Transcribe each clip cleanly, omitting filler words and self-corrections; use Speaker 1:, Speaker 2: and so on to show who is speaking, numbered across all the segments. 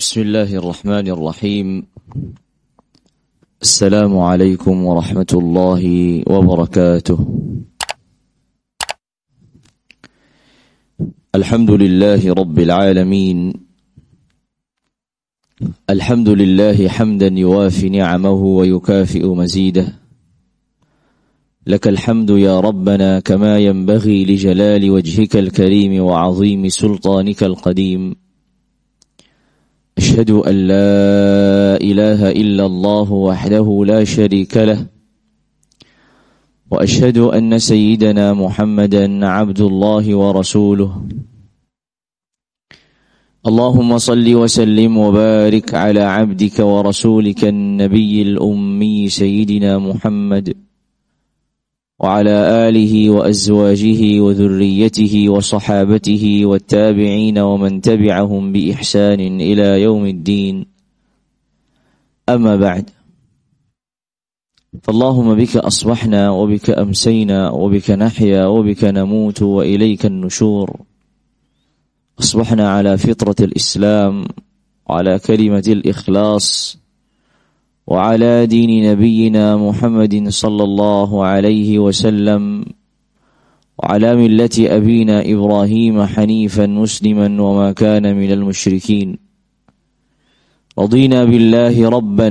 Speaker 1: بسم الله الرحمن الرحيم. السلام عليكم ورحمة الله وبركاته. الحمد لله رب العالمين. الحمد لله حمدا يوافي نعمه ويكافئ مزيده. لك الحمد يا ربنا كما ينبغي لجلال وجهك الكريم وعظيم سلطانك القديم. أشهد أن لا إله إلا الله وحده لا شريك له، وأشهد أن سيدنا محمدا عبد الله ورسوله. اللهم صل وسلم وبارك على عبدك ورسولك النبي الأمي سيدنا محمد وعلى آله وأزواجه وذريته وصحابته والتابعين ومن تبعهم بإحسان إلى يوم الدين. أما بعد، فاللهم بك أصبحنا وبك أمسينا وبك نحيا وبك نموت وإليك النشور. أصبحنا على فطرة الإسلام وعلى كلمة الإخلاص وعلى دين نبينا محمد صلى الله عليه وسلم وعلى ملة أبينا إبراهيم حنيفا مسلما وما كان من المشركين. رضينا بالله ربا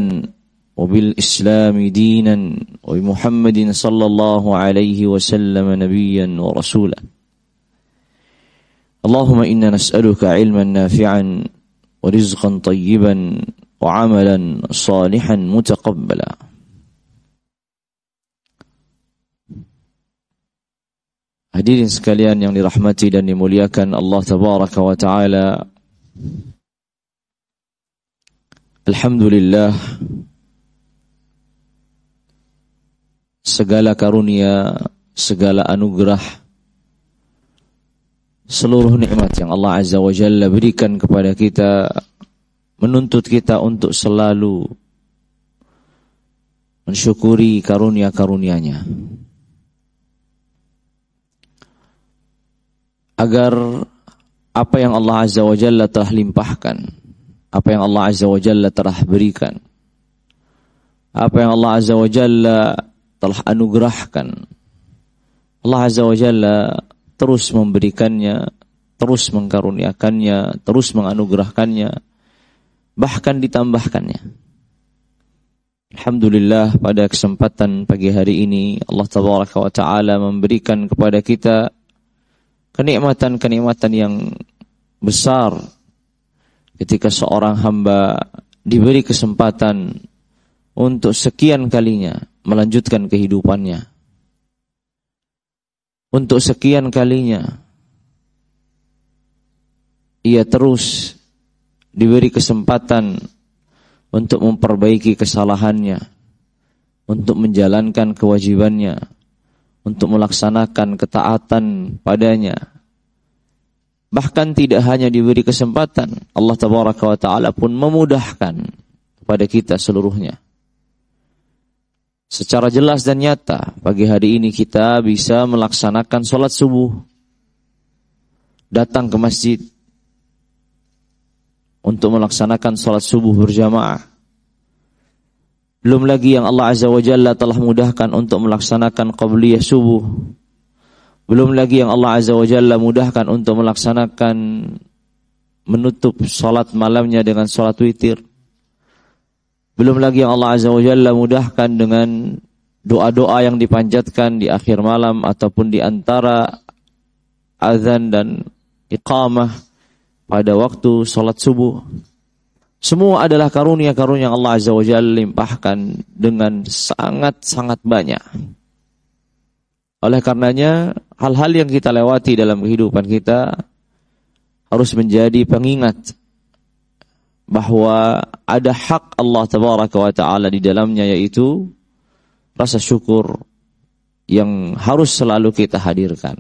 Speaker 1: وبالإسلام دينا وبمحمد صلى الله عليه وسلم نبيا ورسولا. اللهم إنا نسألك علما نافعا ورزقا طيبا وعملا صالحا متقبلا. Hadirin sekalian yang dirahmati dan dimuliakan Allah Tabaraka wa Ta'ala, alhamdulillah, segala karunia, segala anugerah, seluruh nikmat yang Allah Azza wa Jalla berikan kepada kita menuntut kita untuk selalu mensyukuri karunia-karunia-Nya, agar apa yang Allah Azza wa Jalla telah limpahkan, apa yang Allah Azza wa Jalla telah berikan, apa yang Allah Azza wa Jalla telah anugerahkan, Allah Azza wa Jalla terus memberikannya, terus mengkaruniakannya, terus menganugerahkannya, bahkan ditambahkannya. Alhamdulillah, pada kesempatan pagi hari ini Allah Tabaraka wa Ta'ala memberikan kepada kita kenikmatan-kenikmatan yang besar ketika seorang hamba diberi kesempatan untuk sekian kalinya melanjutkan kehidupannya, untuk sekian kalinya ia terus diberi kesempatan untuk memperbaiki kesalahannya, untuk menjalankan kewajibannya, untuk melaksanakan ketaatan padanya. Bahkan tidak hanya diberi kesempatan, Allah Tabaraka wa Ta'ala pun memudahkan kepada kita seluruhnya. Secara jelas dan nyata, pagi hari ini kita bisa melaksanakan sholat subuh, datang ke masjid untuk melaksanakan salat subuh berjamaah. Belum lagi yang Allah Azza wa Jalla telah mudahkan untuk melaksanakan qabliyah subuh. Belum lagi yang Allah Azza wa Jalla mudahkan untuk melaksanakan menutup salat malamnya dengan salat witir. Belum lagi yang Allah Azza wa Jalla mudahkan dengan doa-doa yang dipanjatkan di akhir malam ataupun di antara azan dan iqamah pada waktu salat subuh. Semua adalah karunia-karunia yang Allah Azza wa Jalla limpahkan dengan sangat-sangat banyak. Oleh karenanya, hal-hal yang kita lewati dalam kehidupan kita harus menjadi pengingat bahwa ada hak Allah Tabaraka wa Ta'ala di dalamnya, yaitu rasa syukur yang harus selalu kita hadirkan.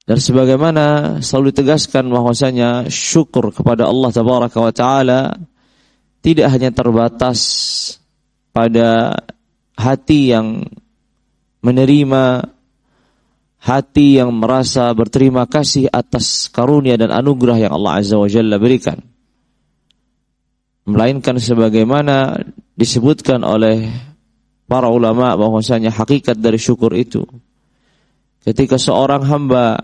Speaker 1: Dan sebagaimana selalu ditegaskan bahwasanya syukur kepada Allah Tabaraka wa Ta'ala tidak hanya terbatas pada hati yang menerima, hati yang merasa berterima kasih atas karunia dan anugerah yang Allah Azza wa Jalla berikan. melainkan sebagaimana disebutkan oleh para ulama bahwasanya hakikat dari syukur itu ketika seorang hamba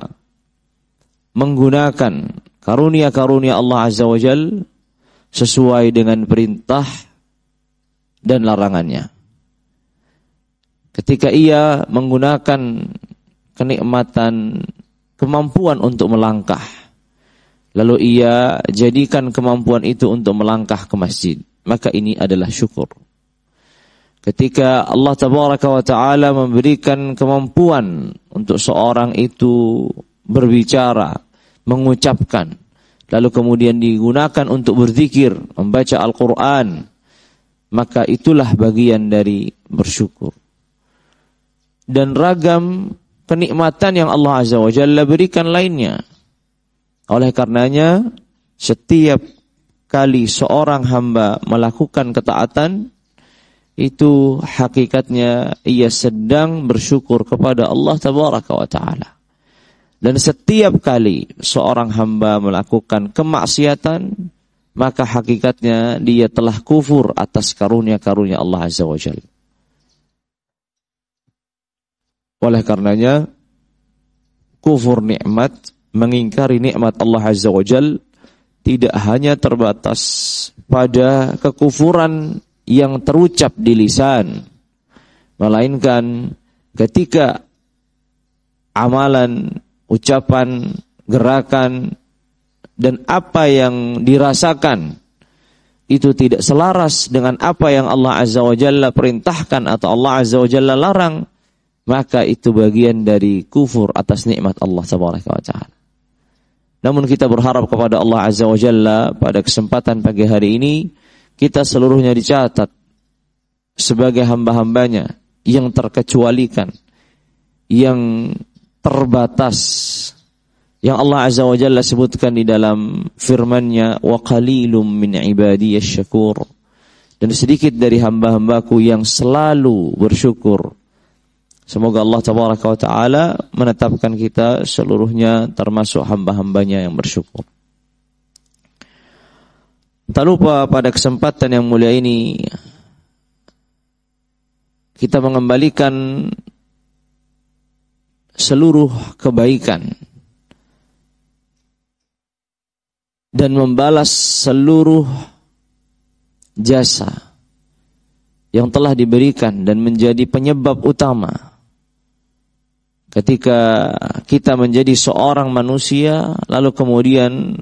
Speaker 1: menggunakan karunia-karunia Allah Azza wa Jalla sesuai dengan perintah dan larangannya. Ketika ia menggunakan kenikmatan, kemampuan untuk melangkah, lalu ia jadikan kemampuan itu untuk melangkah ke masjid, maka ini adalah syukur. Ketika Allah Tabaraka wa Ta'ala memberikan kemampuan untuk seorang itu berbicara, mengucapkan, lalu kemudian digunakan untuk berzikir, membaca Al-Quran, maka itulah bagian dari bersyukur. Dan ragam kenikmatan yang Allah Azza wa Jalla berikan lainnya. Oleh karenanya, setiap kali seorang hamba melakukan ketaatan, itu hakikatnya ia sedang bersyukur kepada Allah Tabaraka wa Ta'ala. Dan setiap kali seorang hamba melakukan kemaksiatan, maka hakikatnya dia telah kufur atas karunia-karunia Allah Azza wa Jalla. Oleh karenanya, kufur nikmat, mengingkari nikmat Allah Azza wa Jalla, tidak hanya terbatas pada kekufuran yang terucap di lisan, melainkan ketika amalan, ucapan, gerakan, dan apa yang dirasakan itu tidak selaras dengan apa yang Allah Azza wa Jalla perintahkan atau Allah Azza wa Jalla larang, maka itu bagian dari kufur atas nikmat Allah Tabaraka wa Ta'ala. Namun kita berharap kepada Allah Azza wa Jalla pada kesempatan pagi hari ini, kita seluruhnya dicatat sebagai hamba-hambanya yang terkecualikan, yang terbatas, yang Allah Azza wa Jalla sebutkan di dalam firman-Nya, wa qalilum min ibadiyasy syakur, dan sedikit dari hamba-hambaku yang selalu bersyukur. Semoga Allah Tabaraka wa Ta'ala menetapkan kita seluruhnya termasuk hamba-hambanya yang bersyukur. Tak lupa pada kesempatan yang mulia ini kita mengembalikan seluruh kebaikan dan membalas seluruh jasa yang telah diberikan dan menjadi penyebab utama ketika kita menjadi seorang manusia, lalu kemudian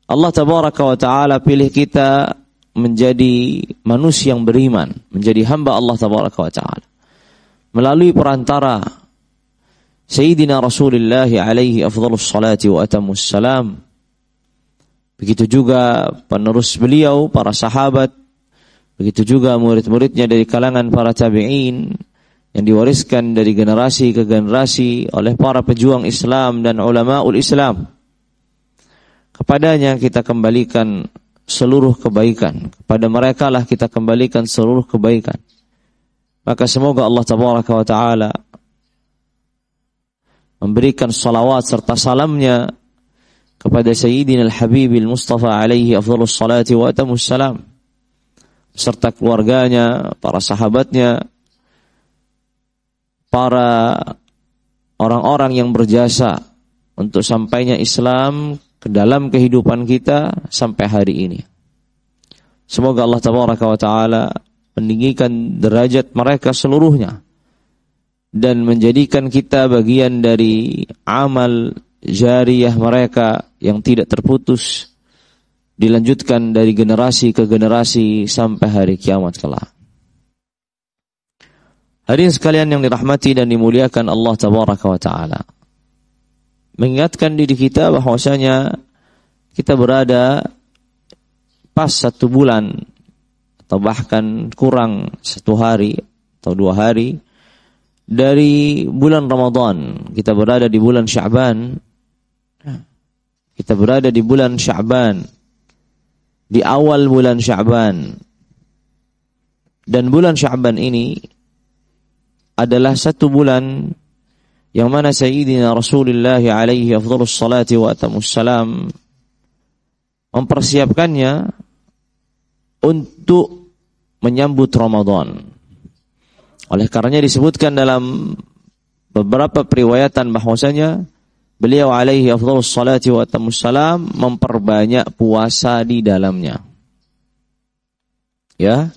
Speaker 1: Allah Tabaraka wa Ta'ala pilih kita menjadi manusia yang beriman, menjadi hamba Allah Tabaraka wa Ta'ala, melalui perantara Sayyidina Rasulullah alaihi afdhalus salati wa atamus salam. Begitu juga penerus beliau, para sahabat, begitu juga murid-muridnya dari kalangan para tabi'in, yang diwariskan dari generasi ke generasi oleh para pejuang Islam dan ulamaul Islam. Kepadanya kita kembalikan seluruh kebaikan, kepada mereka lah kita kembalikan seluruh kebaikan. Maka semoga Allah Tabaraka wa Ta'ala memberikan salawat serta salamnya kepada Sayyidina Al-Habibil Mustafa alaihi afdhalus salati wa atamus salam, serta keluarganya, para sahabatnya, para orang-orang yang berjasa untuk sampainya Islam ke dalam kehidupan kita sampai hari ini. Semoga Allah Tabaraka wa Ta'ala meninggikan derajat mereka seluruhnya dan menjadikan kita bagian dari amal jariyah mereka yang tidak terputus, dilanjutkan dari generasi ke generasi sampai hari kiamat kelak. Hadirin sekalian yang dirahmati dan dimuliakan Allah Tabaraka wa Ta'ala, mengingatkan diri kita bahwasanya kita berada pas 1 bulan atau bahkan kurang 1 hari atau 2 hari dari bulan Ramadan. Kita berada di bulan Sya'ban. Kita berada di bulan Sya'ban, di awal bulan Sya'ban. Dan bulan Sya'ban ini adalah 1 bulan yang mana Sayyidina Rasulullah alaihi afdhalus salati wa atamus salam mempersiapkannya untuk menyambut Ramadan. Oleh karenanya disebutkan dalam beberapa periwayatan bahwasanya beliau alaihi afdhalus salati wa atammus salam memperbanyak puasa di dalamnya. Ya.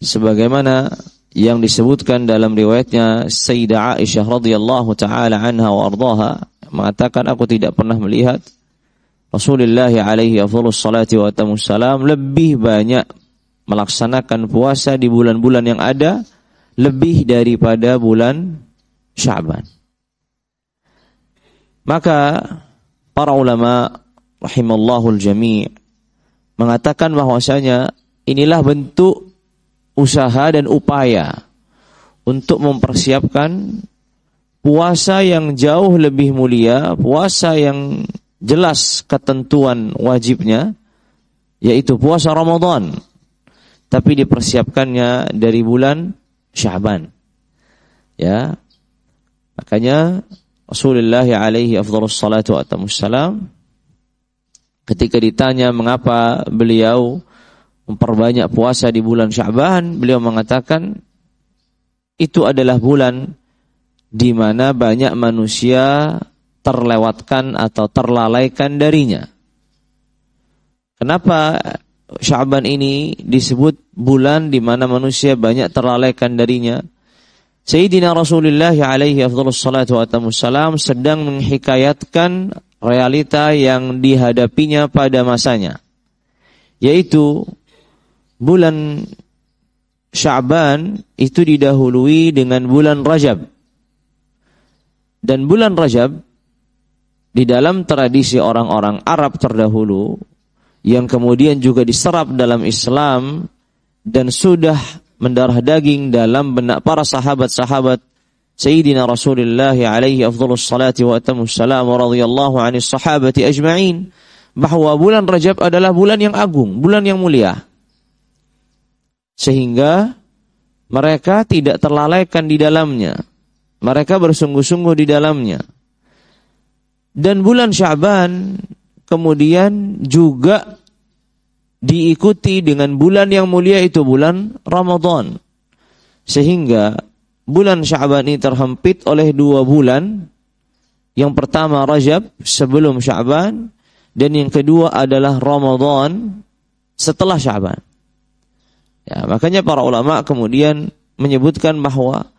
Speaker 1: Sebagaimana yang disebutkan dalam riwayatnya Sayyidah Aisyah radhiyallahu taala anha wa ardhaha mengatakan, aku tidak pernah melihat Rasulullah alaihi afdhalus salati wa atammus salam lebih banyak melaksanakan puasa di bulan-bulan yang ada lebih daripada bulan Sya'ban. Maka para ulama rahimallahul jami' mengatakan bahwasanya inilah bentuk usaha dan upaya untuk mempersiapkan puasa yang jauh lebih mulia, puasa yang jelas ketentuan wajibnya, yaitu puasa Ramadan, tapi dipersiapkannya dari bulan Sya'ban. Ya. Makanya Rasulullah alaihi afdhalus salatu wa atammus salam ketika ditanya mengapa beliau memperbanyak puasa di bulan Sya'ban, beliau mengatakan itu adalah bulan di mana banyak manusia terlewatkan atau terlalaikan darinya. Kenapa Sya'ban ini disebut bulan di mana manusia banyak terlalaikan darinya? Sayyidina Rasulullah alaihi afdhalus salatu wa atammus salam sedang menghikayatkan realita yang dihadapinya pada masanya, yaitu bulan Sya'ban itu didahului dengan bulan Rajab. Dan bulan Rajab di dalam tradisi orang-orang Arab terdahulu yang kemudian juga diserap dalam Islam dan sudah mendarah daging dalam benak para sahabat-sahabat Sayyidina Rasulullah alaihi afdhalus salati wa atammus salam wa radhiyallahu 'anil sahabati ajma'in, bahwa bulan Rajab adalah bulan yang agung, bulan yang mulia. Sehingga mereka tidak terlalaikan di dalamnya. Mereka bersungguh-sungguh di dalamnya. Dan bulan Sya'ban kemudian juga diikuti dengan bulan yang mulia, itu bulan Ramadan. Sehingga bulan Sya'ban ini terhimpit oleh 2 bulan. Yang pertama Rajab sebelum Sya'ban, dan yang kedua adalah Ramadan setelah Sya'ban. Ya, makanya para ulama kemudian menyebutkan bahwa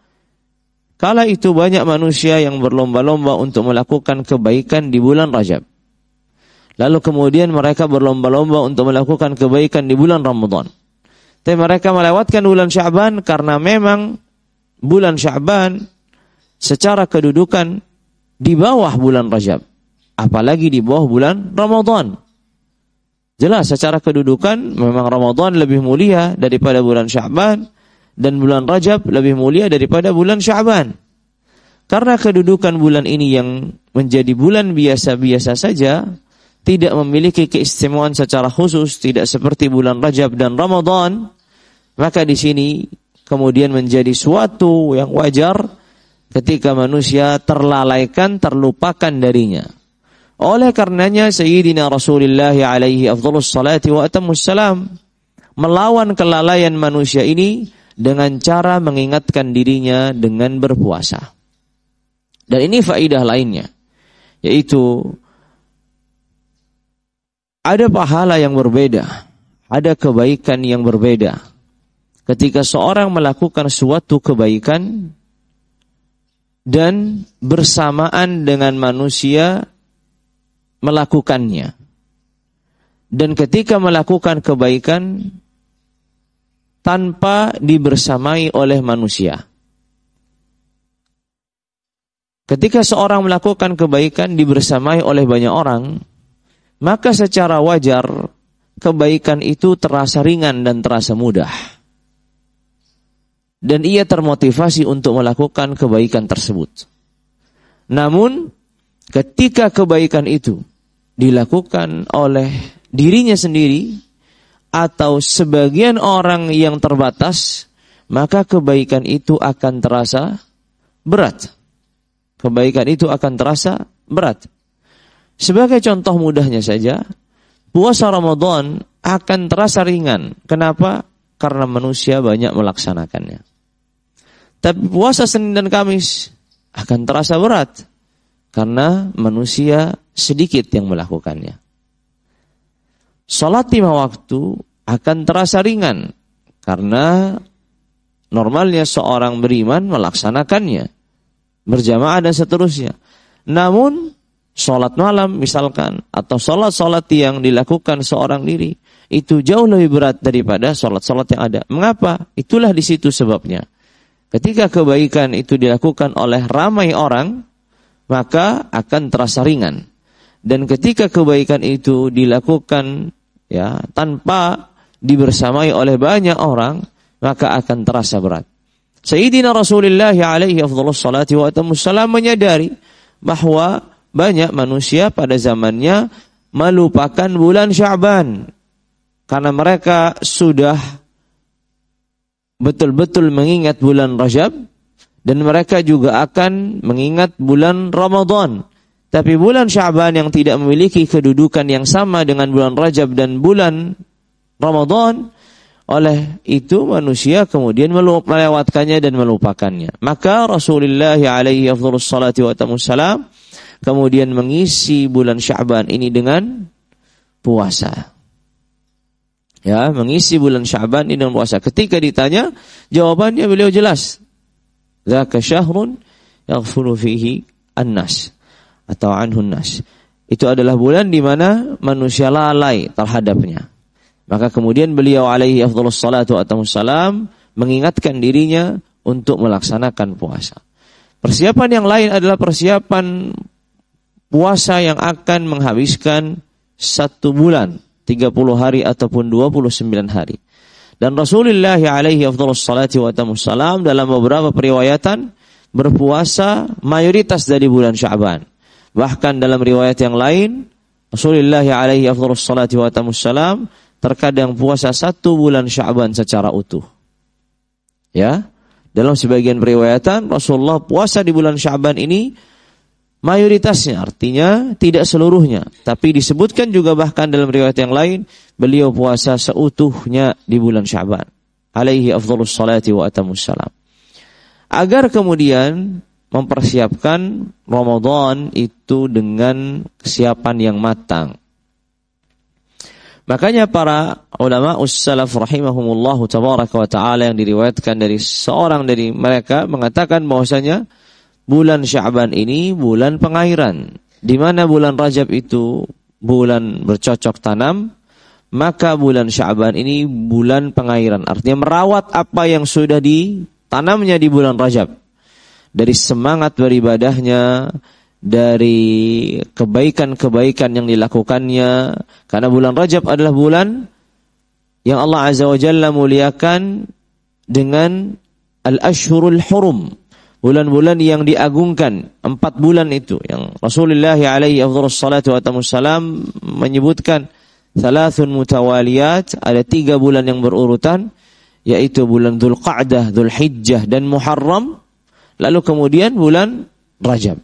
Speaker 1: kala itu banyak manusia yang berlomba-lomba untuk melakukan kebaikan di bulan Rajab. Lalu kemudian mereka berlomba-lomba untuk melakukan kebaikan di bulan Ramadan. Tapi mereka melewatkan bulan Sya'ban karena memang bulan Sya'ban secara kedudukan di bawah bulan Rajab. Apalagi di bawah bulan Ramadan. Jelas secara kedudukan memang Ramadan lebih mulia daripada bulan Sya'ban, dan bulan Rajab lebih mulia daripada bulan Sya'ban. Karena kedudukan bulan ini yang menjadi bulan biasa-biasa saja, tidak memiliki keistimewaan secara khusus, tidak seperti bulan Rajab dan Ramadan, maka di sini kemudian menjadi suatu yang wajar ketika manusia terlalaikan, terlupakan darinya. Oleh karenanya Sayyidina Rasulullah alaihi afdhalus salati wa atammus salam melawan kelalaian manusia ini dengan cara mengingatkan dirinya dengan berpuasa. Dan ini faidah lainnya, yaitu ada pahala yang berbeda, ada kebaikan yang berbeda ketika seorang melakukan suatu kebaikan dan bersamaan dengan manusia melakukannya. Dan ketika melakukan kebaikan tanpa dibersamai oleh manusia. Ketika seorang melakukan kebaikan dibersamai oleh banyak orang, maka secara wajar kebaikan itu terasa ringan dan terasa mudah. Dan ia termotivasi untuk melakukan kebaikan tersebut. Namun, ketika kebaikan itu dilakukan oleh dirinya sendiri atau sebagian orang yang terbatas, maka kebaikan itu akan terasa berat. Kebaikan itu akan terasa berat. Sebagai contoh mudahnya saja, puasa Ramadan akan terasa ringan. Kenapa? Karena manusia banyak melaksanakannya. Tapi puasa Senin dan Kamis akan terasa berat karena manusia sedikit yang melakukannya. Salat 5 waktu akan terasa ringan karena normalnya seorang beriman melaksanakannya berjamaah dan seterusnya. Namun salat malam misalkan atau salat-salat yang dilakukan seorang diri itu jauh lebih berat daripada salat-salat yang ada. Mengapa? Itulah di situ sebabnya. Ketika kebaikan itu dilakukan oleh ramai orang, maka akan terasa ringan. Dan ketika kebaikan itu dilakukan tanpa dibersamai oleh banyak orang, maka akan terasa berat. Sayyidina Rasulullah alaihi afdhalus salati wa atamus salam menyadari bahwa banyak manusia pada zamannya melupakan bulan Sya'ban karena mereka sudah betul-betul mengingat bulan Rajab dan mereka juga akan mengingat bulan Ramadan. Tapi bulan Sya'ban yang tidak memiliki kedudukan yang sama dengan bulan Rajab dan bulan Ramadan, oleh itu manusia kemudian melewatkannya dan melupakannya. Maka Rasulullah alaihi afdhalus salati wa atamus salam kemudian mengisi bulan Sya'ban ini dengan puasa. Mengisi bulan Sya'ban ini dengan puasa. Ketika ditanya, jawabannya beliau jelas. Dzaka syahrun yaghfulu fihi an-nas atau anhun nas. Itu adalah bulan di mana manusia lalai terhadapnya. Maka kemudian beliau alaihi afdhalus salatu wattamus salam mengingatkan dirinya untuk melaksanakan puasa. Persiapan yang lain adalah persiapan puasa yang akan menghabiskan 1 bulan, 30 hari ataupun 29 hari. Dan Rasulullah alaihi afdhalus salati wattamus salam dalam beberapa periwayatan berpuasa mayoritas dari bulan Sya'ban. Bahkan dalam riwayat yang lain Rasulullah alaihi afdhalus salati wattamus salam terkadang puasa 1 bulan Sya'ban secara utuh. Dalam sebagian periwayatan Rasulullah puasa di bulan Sya'ban ini mayoritasnya, artinya tidak seluruhnya. Tapi disebutkan juga bahkan dalam riwayat yang lain beliau puasa seutuhnya di bulan Sya'ban. Alaihi afdhalus salati wa atamus salam. Agar kemudian mempersiapkan Ramadan itu dengan kesiapan yang matang. Makanya para ulama ussalaf rahimahumullahu tabaraka wa ta'ala yang diriwayatkan dari seorang dari mereka mengatakan bahwasanya bulan Sya'ban ini bulan pengairan. Di mana bulan Rajab itu bulan bercocok tanam, maka bulan Sya'ban ini bulan pengairan. Artinya merawat apa yang sudah ditanamnya di bulan Rajab. Dari semangat beribadahnya, dari kebaikan-kebaikan yang dilakukannya. Karena bulan Rajab adalah bulan yang Allah Azza wa Jalla muliakan dengan al-ashhurul hurum. Bulan-bulan yang diagungkan, 4 bulan itu yang Rasulullah alaihi afdhalus salatu wattamus salam menyebutkan 3 mutawaliyat, ada 3 bulan yang berurutan, yaitu bulan Dzulqa'dah, Dzulhijjah dan Muharram, lalu kemudian bulan Rajab.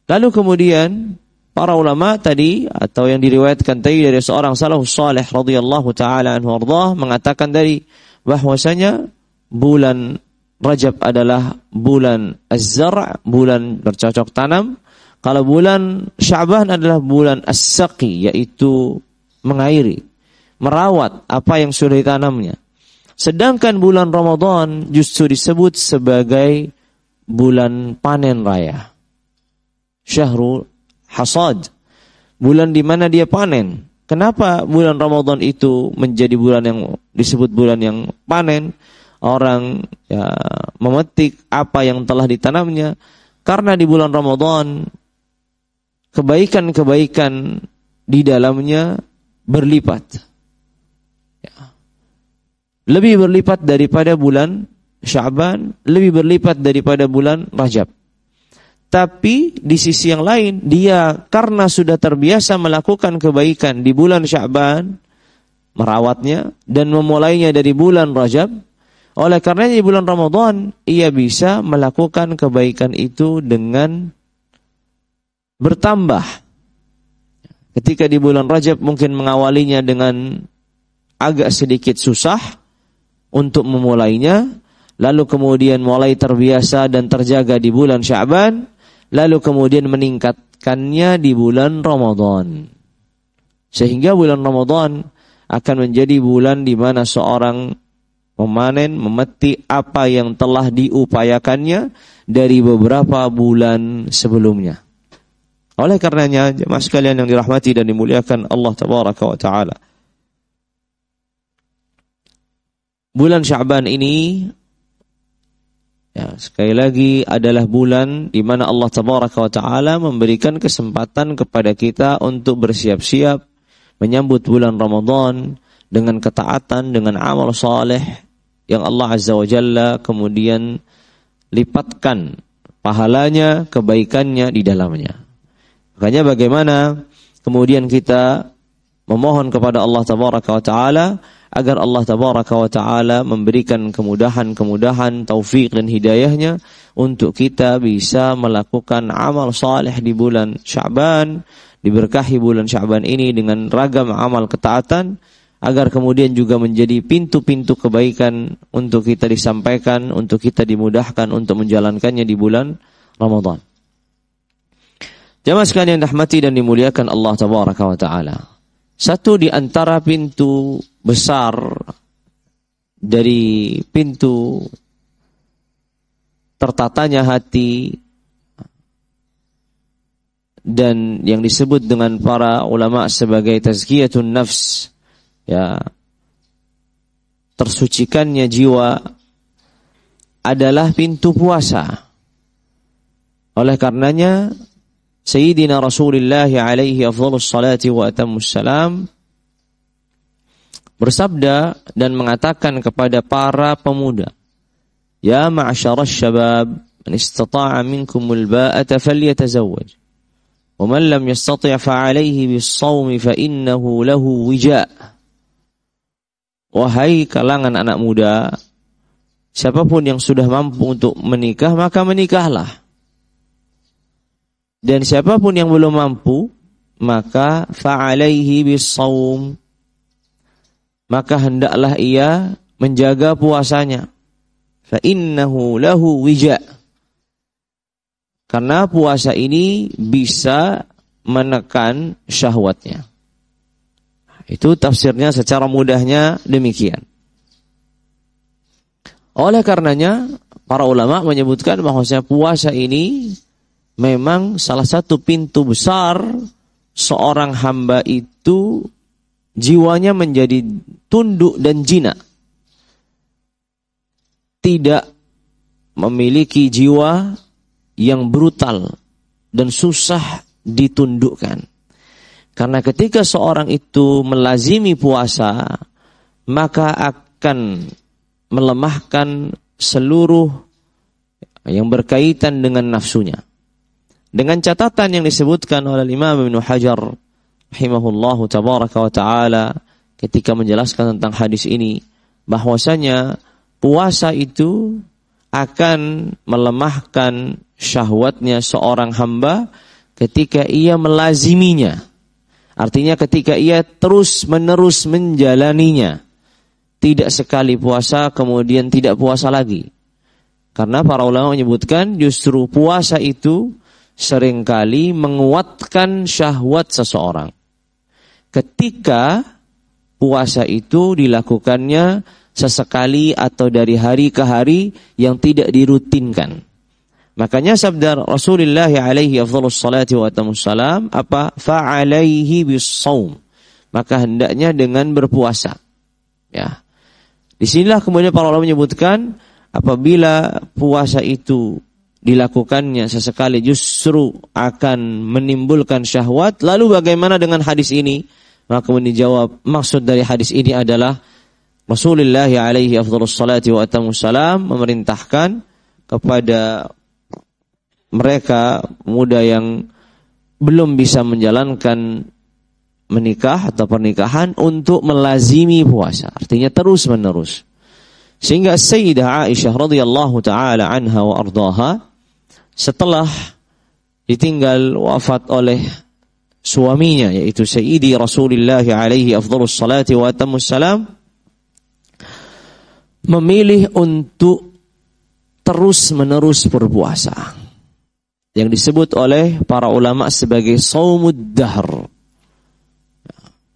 Speaker 1: Lalu kemudian para ulama tadi atau yang diriwayatkan tadi dari seorang salafus saleh radhiyallahu taala anhu ardhah mengatakan dari bahwasanya bulan Rajab adalah bulan az-zar', bulan bercocok tanam. Kalau bulan Sya'ban adalah bulan as-saqi, yaitu mengairi, merawat apa yang sudah ditanamnya. Sedangkan bulan Ramadan justru disebut sebagai bulan panen raya. Syahrul hasad, bulan di mana dia panen. Kenapa bulan Ramadan itu menjadi bulan yang disebut bulan yang panen? Orang memetik apa yang telah ditanamnya. Karena di bulan Ramadan kebaikan-kebaikan di dalamnya berlipat. Lebih berlipat daripada bulan Sya'ban, lebih berlipat daripada bulan Rajab. Tapi di sisi yang lain, dia karena sudah terbiasa melakukan kebaikan di bulan Sya'ban, merawatnya dan memulainya dari bulan Rajab, oleh karenanya di bulan Ramadan ia bisa melakukan kebaikan itu dengan bertambah. Ketika di bulan Rajab mungkin mengawalinya dengan agak sedikit susah untuk memulainya, lalu kemudian mulai terbiasa dan terjaga di bulan Sya'ban, lalu kemudian meningkatkannya di bulan Ramadan. Sehingga bulan Ramadan akan menjadi bulan di mana seorang memanen, memetik apa yang telah diupayakannya dari beberapa bulan sebelumnya. Oleh karenanya, jemaah sekalian yang dirahmati dan dimuliakan Allah Tabaraka wa Ta'ala, bulan Sya'ban ini, ya, sekali lagi adalah bulan di mana Allah Tabaraka wa Ta'ala memberikan kesempatan kepada kita untuk bersiap-siap menyambut bulan Ramadan dengan ketaatan, dengan amal saleh yang Allah Azza wa Jalla kemudian lipatkan pahalanya, kebaikannya di dalamnya. Makanya bagaimana kemudian kita memohon kepada Allah Tabaraka wa Ta'ala agar Allah Tabaraka wa Ta'ala memberikan kemudahan-kemudahan, taufik dan hidayahnya untuk kita bisa melakukan amal saleh di bulan Sya'ban, diberkahi bulan Sya'ban ini dengan ragam amal ketaatan, agar kemudian juga menjadi pintu-pintu kebaikan untuk kita disampaikan, untuk kita dimudahkan untuk menjalankannya di bulan Ramadan. Jamaah sekalian yang dirahmati dan dimuliakan Allah Tabaraka wa Ta'ala, satu di antara pintu besar dari pintu tertatanya hati dan yang disebut dengan para ulama sebagai tazkiyatun nafs, ya, tersucikannya jiwa, adalah pintu puasa. Oleh karenanya Sayyidina Rasulullah alaihi afdhalus salati wa atammus salam bersabda dan mengatakan kepada para pemuda, "Ya ma'syaras syabab, man istata'a minkumul ba'ata falyatazawwaj. Wa man lam yastati' fa 'alaihi bis-shaumi fa innahu lahu wija'." Wahai kalangan anak muda, siapapun yang sudah mampu untuk menikah, maka menikahlah. Dan siapapun yang belum mampu, maka fa'alaihi bis-shaum, maka hendaklah ia menjaga puasanya. Fa innahu lahu wija', karena puasa ini bisa menekan syahwatnya. Itu tafsirnya secara mudahnya demikian. Oleh karenanya para ulama menyebutkan bahwasanya puasa ini memang salah satu pintu besar seorang hamba itu jiwanya menjadi tunduk dan jinak. Tidak memiliki jiwa yang brutal dan susah ditundukkan. Karena ketika seorang itu melazimi puasa, maka akan melemahkan seluruh yang berkaitan dengan nafsunya. Dengan catatan yang disebutkan oleh Imam Ibnu Hajar rahimahullahu tabaraka wa ta'ala ketika menjelaskan tentang hadis ini, bahwasanya puasa itu akan melemahkan syahwatnya seorang hamba ketika ia melaziminya. Artinya ketika ia terus-menerus menjalaninya. Tidak sekali puasa kemudian tidak puasa lagi. Karena para ulama menyebutkan justru puasa itu seringkali menguatkan syahwat seseorang. Ketika puasa itu dilakukannya sesekali atau dari hari ke hari yang tidak dirutinkan. Makanya sabda Rasulullah alaihi afdhalus salati wa atammus salam apa? Fa'alaihi bis-shaum. Maka hendaknya dengan berpuasa. Ya. Disinilah kemudian para ulama menyebutkan apabila puasa itu dilakukannya sesekali justru akan menimbulkan syahwat. Lalu bagaimana dengan hadis ini? Maka dijawab maksud dari hadis ini adalah Rasulullah alaihi afdhalus salati wa atammus salam memerintahkan kepada mereka muda yang belum bisa menjalankan menikah atau pernikahan untuk melazimi puasa. Artinya terus menerus. Sehingga Sayyidah Aisyah radhiyallahu taala anha wa ardhaha setelah ditinggal wafat oleh suaminya, yaitu Sayyidi Rasulullah alaihi afdhalus salati wa atammus salam, memilih untuk terus-menerus berpuasa, yang disebut oleh para ulama sebagai shaumud dahr.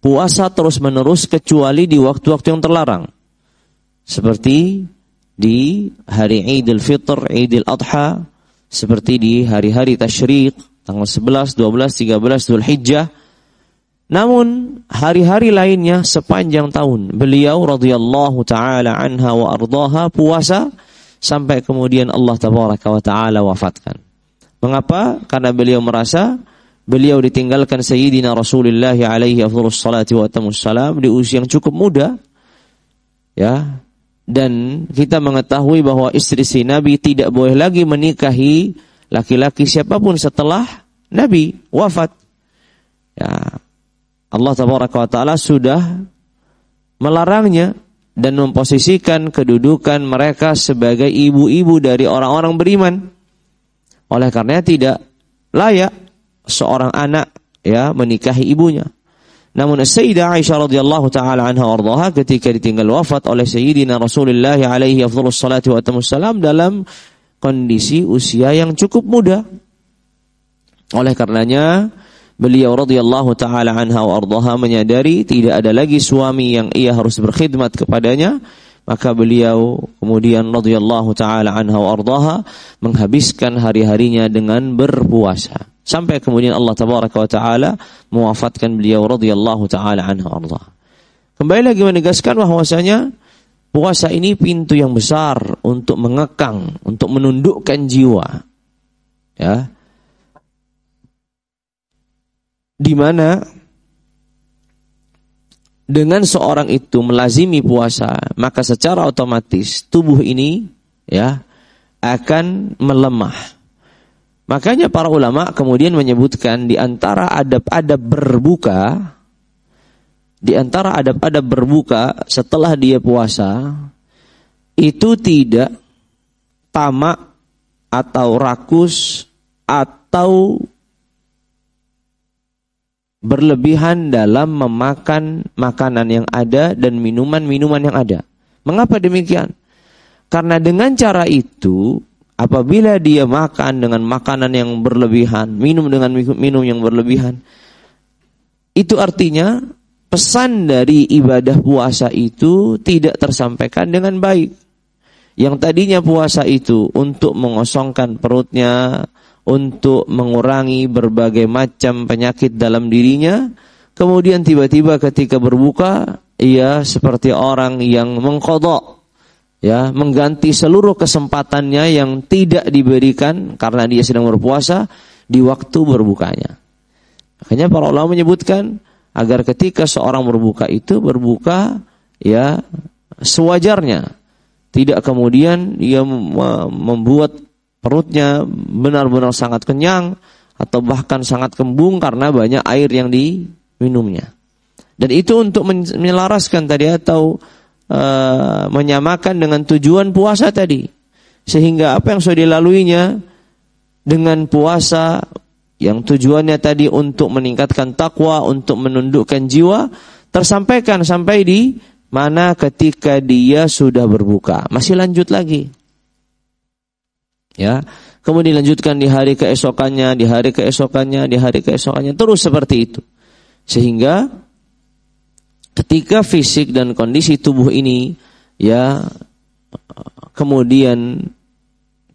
Speaker 1: Puasa terus-menerus kecuali di waktu-waktu yang terlarang, seperti di hari Idul Fitr, Idul Adha, seperti di hari-hari tasyrik, tanggal 11, 12, 13 Dzulhijjah. Namun hari-hari lainnya sepanjang tahun beliau radhiyallahu taala anha wa ardhaha puasa sampai kemudian Allah tabaraka wa taala wafatkan. Mengapa? Karena beliau merasa beliau ditinggalkan Sayyidina Rasulullah alaihi afdhalus salati wa atammus salam di usia yang cukup muda. Ya. Dan kita mengetahui bahwa istri si Nabi tidak boleh lagi menikahi laki-laki siapapun setelah Nabi wafat. Ya, Allah tabaraka wa taala sudah melarangnya dan memposisikan kedudukan mereka sebagai ibu-ibu dari orang-orang beriman. Oleh karenanya tidak layak seorang anak menikahi ibunya. Namun Sayyidah Aisyah radhiyallahu taala anha warḍaha ketika ditinggal wafat oleh Sayyidina Rasulullah alaihi afdhalus salati wa atammus salam dalam kondisi usia yang cukup muda. Oleh karenanya beliau radhiyallahu taala anha warḍaha menyadari tidak ada lagi suami yang ia harus berkhidmat kepadanya, maka beliau kemudian radhiyallahu taala anha warḍaha menghabiskan hari-harinya dengan berpuasa. Sampai kemudian Allah tabaraka wa taala mewafatkan beliau radhiyallahu taala anhu warḍah. Kembali lagi menegaskan bahwasanya puasa ini pintu yang besar untuk mengekang, untuk menundukkan jiwa. Ya. Di mana dengan seorang itu melazimi puasa, maka secara otomatis tubuh ini akan melemah. Makanya para ulama kemudian menyebutkan di antara adab-adab berbuka setelah dia puasa itu tidak tamak atau rakus atau berlebihan dalam memakan makanan yang ada dan minuman-minuman yang ada. Mengapa demikian? Karena dengan cara itu apabila dia makan dengan makanan yang berlebihan, minum dengan minum yang berlebihan, itu artinya pesan dari ibadah puasa itu tidak tersampaikan dengan baik. Yang tadinya puasa itu untuk mengosongkan perutnya, untuk mengurangi berbagai macam penyakit dalam dirinya, kemudian tiba-tiba ketika berbuka, ia seperti orang yang mengqadha, mengganti seluruh kesempatannya yang tidak diberikan karena dia sedang berpuasa di waktu berbukanya. Makanya para ulama menyebutkan agar ketika seorang berbuka itu berbuka sewajarnya, tidak kemudian ia membuat perutnya benar-benar sangat kenyang atau bahkan sangat kembung karena banyak air yang diminumnya. Dan itu untuk menyelaraskan tadi atau menyamakan dengan tujuan puasa tadi, sehingga apa yang sudah dilaluinya dengan puasa yang tujuannya tadi untuk meningkatkan takwa, untuk menundukkan jiwa, tersampaikan sampai di mana ketika dia sudah berbuka masih lanjut lagi, kemudian dilanjutkan di hari keesokannya, di hari keesokannya, di hari keesokannya, terus seperti itu, sehingga ketika fisik dan kondisi tubuh ini kemudian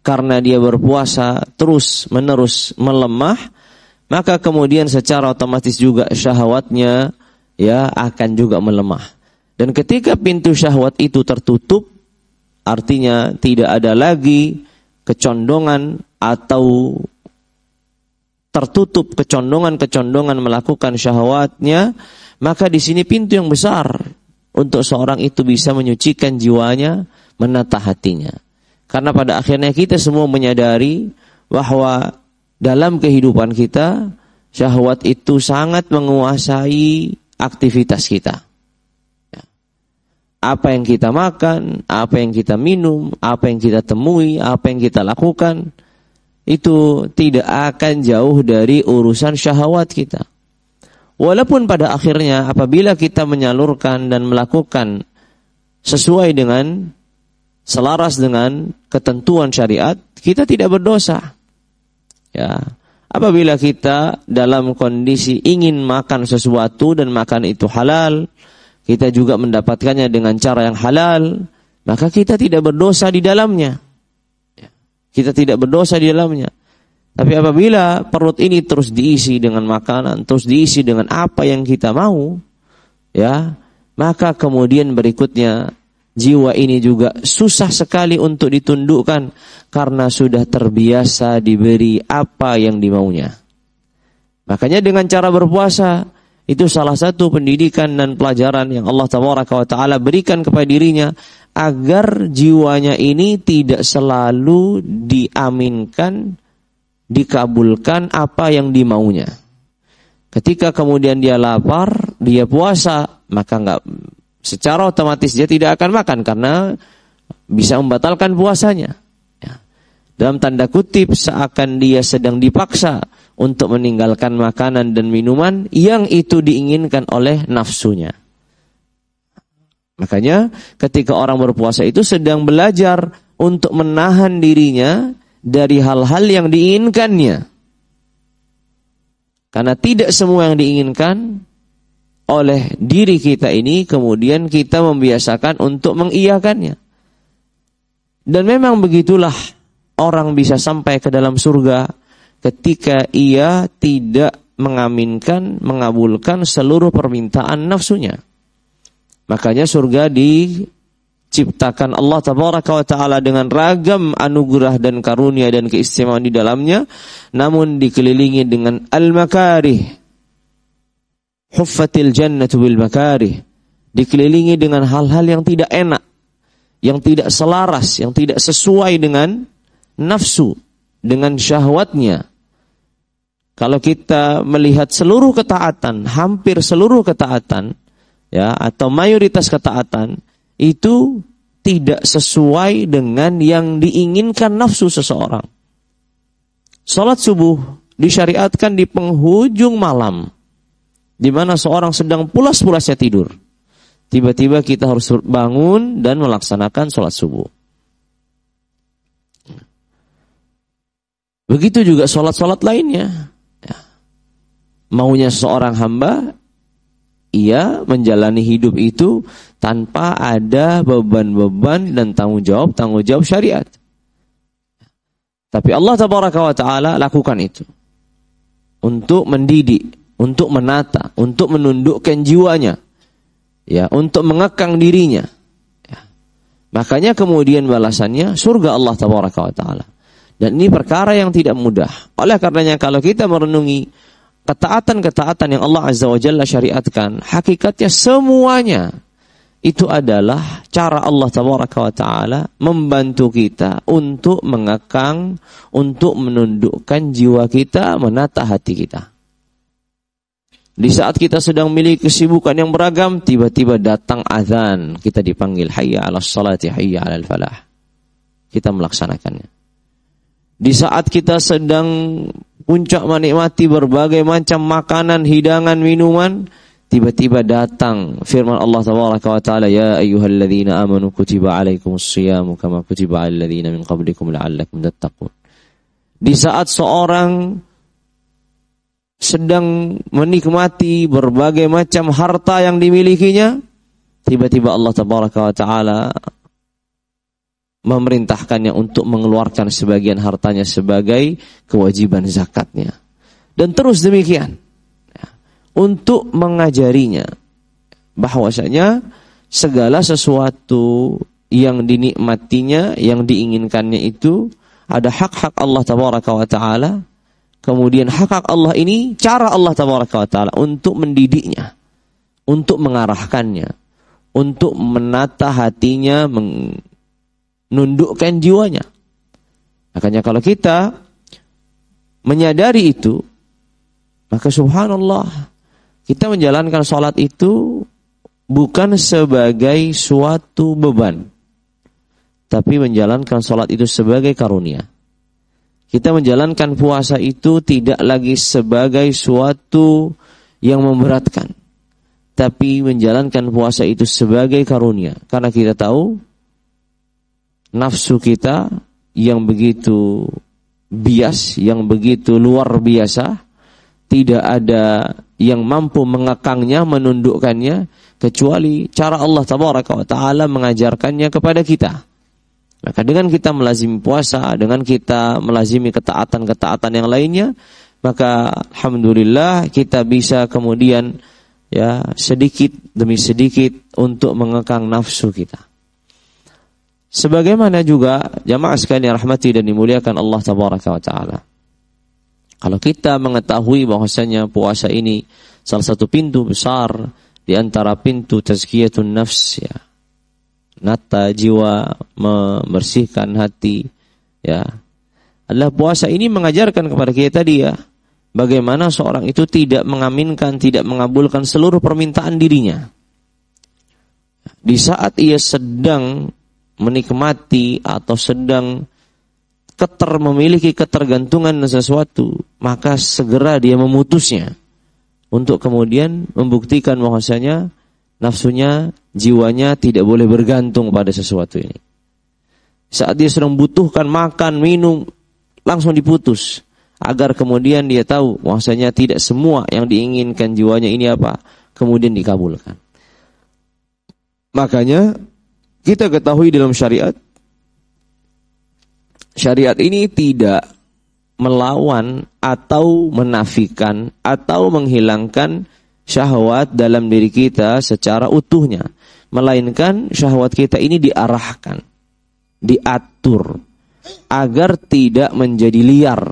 Speaker 1: karena dia berpuasa terus menerus melemah, maka kemudian secara otomatis juga syahwatnya akan juga melemah. Dan ketika pintu syahwat itu tertutup, artinya tidak ada lagi kecondongan atau tertutup kecondongan melakukan syahwatnya, maka di sini pintu yang besar untuk seorang itu bisa menyucikan jiwanya, menata hatinya. Karena pada akhirnya kita semua menyadari bahwa dalam kehidupan kita syahwat itu sangat menguasai aktivitas kita. Apa yang kita makan, apa yang kita minum, apa yang kita temui, apa yang kita lakukan, itu tidak akan jauh dari urusan syahwat kita. Walaupun pada akhirnya apabila kita menyalurkan dan melakukan sesuai dengan selaras dengan ketentuan syariat, kita tidak berdosa. Ya, apabila kita dalam kondisi ingin makan sesuatu dan makan itu halal, kita juga mendapatkannya dengan cara yang halal, maka kita tidak berdosa di dalamnya. Kita tidak berdosa di dalamnya. Tapi apabila perut ini terus diisi dengan makanan, terus diisi dengan apa yang kita mau, ya, maka kemudian berikutnya jiwa ini juga susah sekali untuk ditundukkan karena sudah terbiasa diberi apa yang dimaunya. Makanya dengan cara berpuasa itu salah satu pendidikan dan pelajaran yang Allah Tabaraka wa Ta'ala berikan kepada dirinya agar jiwanya ini tidak selalu diaminkan, dikabulkan apa yang dimaunya. Ketika kemudian dia lapar, dia puasa, maka secara otomatis dia tidak akan makan karena bisa membatalkan puasanya. Ya. Dalam tanda kutip seakan dia sedang dipaksa untuk meninggalkan makanan dan minuman yang itu diinginkan oleh nafsunya. Makanya ketika orang berpuasa itu sedang belajar untuk menahan dirinya dari hal-hal yang diinginkannya. Karena tidak semua yang diinginkan oleh diri kita ini kemudian kita membiasakan untuk mengiyakannya. Dan memang begitulah orang bisa sampai ke dalam surga ketika ia tidak mengaminkan, mengabulkan seluruh permintaan nafsunya. Makanya surga diciptakan Allah Tabaraka wa Ta'ala dengan ragam anugerah dan karunia dan keistimewaan di dalamnya, namun dikelilingi dengan al-makarih. Huffatil jannatu bil makarih. Dikelilingi dengan hal-hal yang tidak enak, yang tidak selaras, yang tidak sesuai dengan nafsu, dengan syahwatnya. Kalau kita melihat seluruh ketaatan, hampir seluruh ketaatan, ya, atau mayoritas ketaatan itu tidak sesuai dengan yang diinginkan nafsu seseorang. Salat subuh disyariatkan di penghujung malam, di mana seorang sedang pulas-pulasnya tidur. Tiba-tiba kita harus bangun dan melaksanakan salat subuh. Begitu juga salat-salat lainnya. Ya. Maunya seorang hamba, ia menjalani hidup itu tanpa ada beban-beban dan tanggung jawab syariat. Tapi Allah Tabaraka wa Ta'ala lakukan itu untuk mendidik, untuk menata, untuk menundukkan jiwanya, ya, untuk mengekang dirinya. Ya. Makanya kemudian balasannya surga Allah Tabaraka wa Ta'ala. Dan ini perkara yang tidak mudah. Oleh karenanya kalau kita merenungi ketaatan-ketaatan yang Allah Azza wa Jalla syariatkan, hakikatnya semuanya itu adalah cara Allah Tabaraka wa Ta'ala membantu kita untuk mengekang, untuk menundukkan jiwa kita, menata hati kita. Di saat kita sedang memiliki kesibukan yang beragam, tiba-tiba datang azan, kita dipanggil hayya 'alas salati, hayya 'alal falah. Kita melaksanakannya. Di saat kita sedang puncak menikmati berbagai macam makanan, hidangan, minuman, tiba-tiba datang firman Allah Tabaraka wa Ta'ala, ya ayyuhalladzina amanu kutiba alaikumus shiyamu kama kutiba 'alal ladzina min qablikum la'allakum tattaqun. Di saat seorang sedang menikmati berbagai macam harta yang dimilikinya, tiba-tiba Allah Tabaraka wa Ta'ala memerintahkannya untuk mengeluarkan sebagian hartanya sebagai kewajiban zakatnya. Dan terus demikian. Ya, untuk mengajarinya bahwasanya segala sesuatu yang dinikmatinya, yang diinginkannya itu ada hak-hak Allah Tabaraka wa Ta'ala. Kemudian hak-hak Allah ini cara Allah Tabaraka wa Ta'ala untuk mendidiknya, untuk mengarahkannya, untuk menata hatinya, nundukkan jiwanya. Makanya kalau kita menyadari itu, maka subhanallah, kita menjalankan sholat itu bukan sebagai suatu beban, tapi menjalankan sholat itu sebagai karunia. Kita menjalankan puasa itu tidak lagi sebagai suatu yang memberatkan. Tapi menjalankan puasa itu sebagai karunia. Karena kita tahu nafsu kita yang begitu bias, yang begitu luar biasa, tidak ada yang mampu mengekangnya, menundukkannya, kecuali cara Allah Tabaraka wa Ta'ala mengajarkannya kepada kita. Maka dengan kita melazimi puasa, dengan kita melazimi ketaatan-ketaatan yang lainnya, maka alhamdulillah kita bisa kemudian sedikit demi sedikit untuk mengekang nafsu kita. Sebagaimana juga jamaah sekalian rahmati dan dimuliakan Allah Tabaraka wa Ta'ala. Kalau kita mengetahui bahwasanya puasa ini salah satu pintu besar di antara pintu tazkiyatun nafs, nata jiwa, membersihkan hati, adalah puasa ini mengajarkan kepada kita tadi bagaimana seorang itu tidak mengaminkan, tidak mengabulkan seluruh permintaan dirinya. Di saat ia sedang menikmati atau sedang memiliki ketergantungan sesuatu, maka segera dia memutusnya untuk kemudian membuktikan bahwasanya nafsunya, jiwanya tidak boleh bergantung pada sesuatu ini. Saat dia sedang butuhkan makan, minum, langsung diputus. Agar kemudian dia tahu bahwasanya tidak semua yang diinginkan jiwanya ini kemudian dikabulkan. Makanya kita ketahui dalam syariat ini tidak melawan atau menafikan atau menghilangkan syahwat dalam diri kita secara utuhnya. Melainkan syahwat kita ini diarahkan, diatur, agar tidak menjadi liar,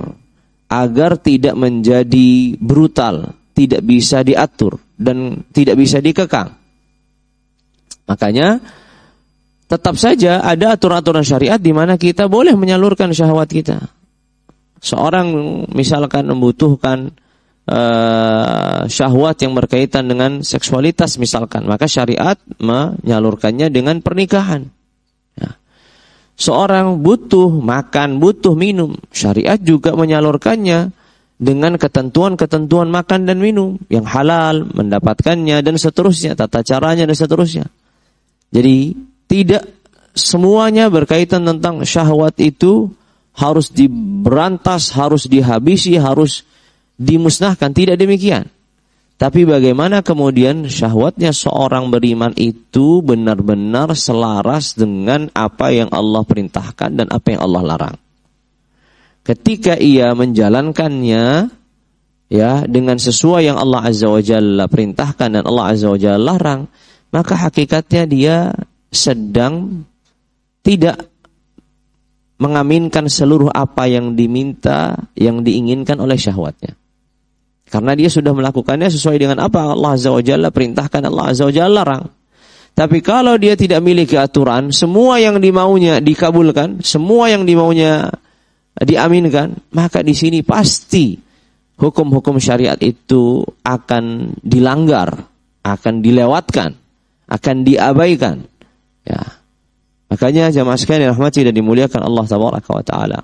Speaker 1: agar tidak menjadi brutal, tidak bisa diatur, dan tidak bisa dikekang. Makanya tetap saja ada aturan-aturan syariat di mana kita boleh menyalurkan syahwat kita. Seorang misalkan membutuhkan syahwat yang berkaitan dengan seksualitas misalkan, maka syariat menyalurkannya dengan pernikahan. Seorang butuh makan, butuh minum, syariat juga menyalurkannya dengan ketentuan-ketentuan makan dan minum yang halal, mendapatkannya dan seterusnya, tata caranya dan seterusnya. Jadi tidak semuanya berkaitan tentang syahwat itu harus diberantas, harus dihabisi, harus dimusnahkan. Tidak demikian. Tapi bagaimana kemudian syahwatnya seorang beriman itu benar-benar selaras dengan apa yang Allah perintahkan dan apa yang Allah larang. Ketika ia menjalankannya dengan sesuai yang Allah Azza wa Jalla perintahkan dan Allah Azza wa Jalla larang, maka hakikatnya dia sedang tidak mengaminkan seluruh apa yang diminta, yang diinginkan oleh syahwatnya. Karena dia sudah melakukannya sesuai dengan apa Allah Azza wa Jalla perintahkan, Allah Azza wa Jalla larang. Tapi kalau dia tidak memiliki aturan, semua yang dimaunya dikabulkan, semua yang dimaunya diaminkan, maka di sini pasti hukum-hukum syariat itu akan dilanggar, akan dilewatkan, akan diabaikan. Makanya jamaah sekalian rahmati dan dimuliakan Allah Tabaraka wa Ta'ala.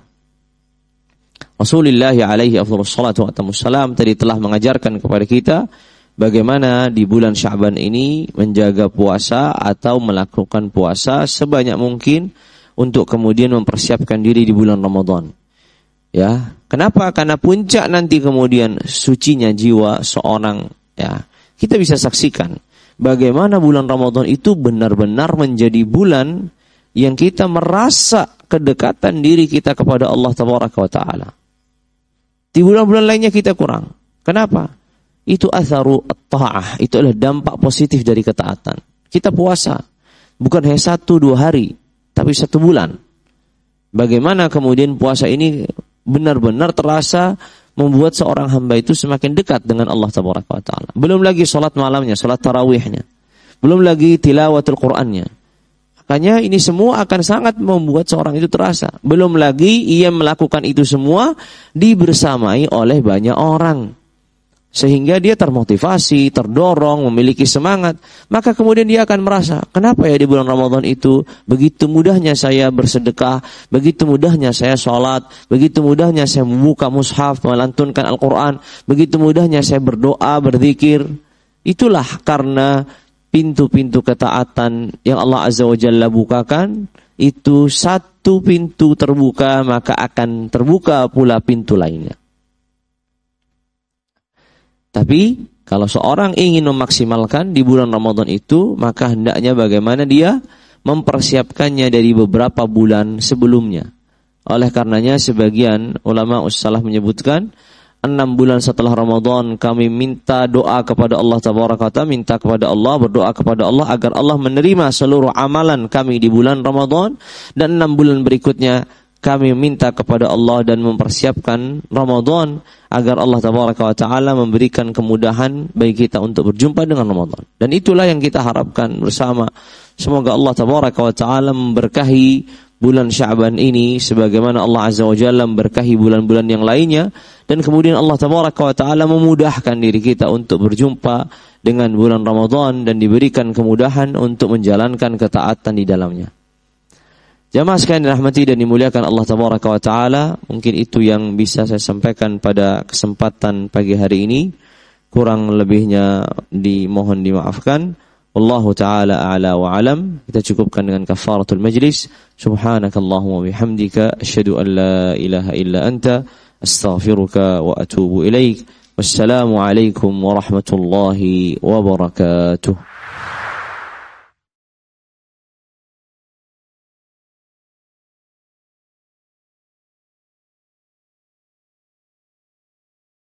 Speaker 1: Rasulullah alaihi afdhalus salatu wassalam tadi telah mengajarkan kepada kita bagaimana di bulan Sya'ban ini menjaga puasa atau melakukan puasa sebanyak mungkin untuk kemudian mempersiapkan diri di bulan Ramadan. Kenapa? Karena puncak nanti kemudian sucinya jiwa seorang, kita bisa saksikan bagaimana bulan Ramadan itu benar-benar menjadi bulan yang kita merasa kedekatan diri kita kepada Allah Tabaraka wa Ta'ala. Di bulan-bulan lainnya kita kurang. Kenapa? Itu atharu at-ta'ah, itu adalah dampak positif dari ketaatan. Kita puasa bukan hanya 1-2 hari, tapi 1 bulan. Bagaimana kemudian puasa ini benar-benar terasa membuat seorang hamba itu semakin dekat dengan Allah Tabaraka wa Ta'ala. Belum lagi salat malamnya, salat tarawihnya. Belum lagi tilawatul Qur'annya. Makanya ini semua akan sangat membuat seorang itu terasa. Belum lagi ia melakukan itu semua dibersamai oleh banyak orang. sehingga dia termotivasi, terdorong, memiliki semangat. Maka kemudian dia akan merasa, kenapa ya di bulan Ramadan itu begitu mudahnya saya bersedekah, begitu mudahnya saya sholat, begitu mudahnya saya membuka mushaf, melantunkan Al-Quran, begitu mudahnya saya berdoa, berzikir. Itulah karena pintu-pintu ketaatan yang Allah Azza wa Jalla bukakan, itu satu pintu terbuka, maka akan terbuka pula pintu lainnya. Tapi kalau seorang ingin memaksimalkan di bulan Ramadan itu, maka hendaknya bagaimana dia mempersiapkannya dari beberapa bulan sebelumnya. Oleh karenanya sebagian ulama ussalah menyebutkan 6 bulan setelah Ramadan kami minta doa kepada Allah Tabaraka wa Ta'ala, minta kepada Allah, berdoa kepada Allah agar Allah menerima seluruh amalan kami di bulan Ramadan, dan 6 bulan berikutnya kami minta kepada Allah dan mempersiapkan Ramadan agar Allah Tabaraka wa Ta'ala memberikan kemudahan bagi kita untuk berjumpa dengan Ramadan. Dan itulah yang kita harapkan bersama. Semoga Allah Tabaraka wa Ta'ala memberkahi bulan Sya'ban ini sebagaimana Allah Azza wa Jalla memberkahi bulan-bulan yang lainnya, dan kemudian Allah Tabaraka wa Ta'ala memudahkan diri kita untuk berjumpa dengan bulan Ramadan dan diberikan kemudahan untuk menjalankan ketaatan di dalamnya. Jamaah sekalian dirahmati dan dimuliakan Allah Tabaraka wa Ta'ala, mungkin itu yang bisa saya sampaikan pada kesempatan pagi hari ini. Kurang lebihnya dimohon dimaafkan. Wallahu ta'ala a'la wa alam. Kita cukupkan dengan kafaratul majlis. Subhanakallahumma bihamdika asyhadu an la ilaha illa anta astaghfiruka wa atubu ilaik. Wassalamu alaikum warahmatullahi wabarakatuh.